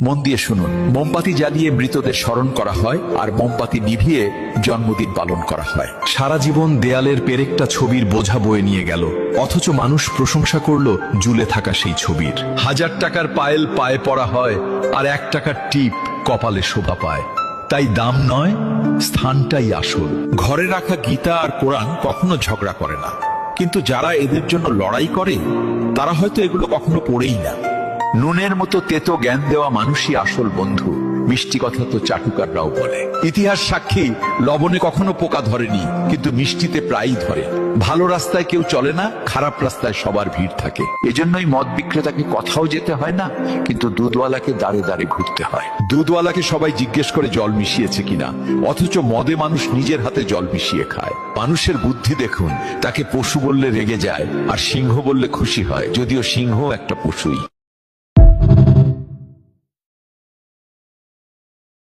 মন দিয়ে শুনুন, মোমবাতি জ্বালিয়ে মৃতদের স্মরণ করা হয় আর মোমবাতি নিভিয়ে জন্মদিন পালন করা হয়। সারা জীবন দেয়ালের পেরেকটা ছবির বোঝা বয়ে নিয়ে গেল, অথচ মানুষ প্রশংসা করলো ঝুলে থাকা সেই ছবির। 1000 টাকার পায়েল পায়ে পরা হয় আর 1 টাকার টিপ কপালে শোভা পায়। তাই দাম নয়, স্থানটাই আসল। ঘরে রাখা গীতা আর কোরআন কখনো ঝগড়া করে না, কিন্তু যারা এদের জন্য লড়াই করে তারা হয়তো এগুলো কখনো পড়েই না। নুনের মতো তেতো জ্ঞান দেওয়া মানুষই আসল বন্ধু, মিষ্টি কথা তো চাটুকাররাও বলে। ইতিহাস সাক্ষী, লবণে কখনো পোকা ধরেনি, কিন্তু মিষ্টিতে প্রায়ই ধরে। ভালো রাস্তায় কেউ চলে না, খারাপ রাস্তায় সবার ভিড় থাকে। এজন্যই মদ বিক্রেতাকে কথাও যেতে হয় না, কিন্তু দুধওয়ালাকে দাঁড়ে দাঁড়ে ঘুরতে হয়। দুধওয়ালাকে সবাই জিজ্ঞেস করে জল মিশিয়েছে কিনা, অথচ মদে মানুষ নিজের হাতে জল মিশিয়ে খায়। মানুষের বুদ্ধি দেখুন, তাকে পশু বললে রেগে যায় আর সিংহ বললে খুশি হয়, যদিও সিংহ একটা পশুই।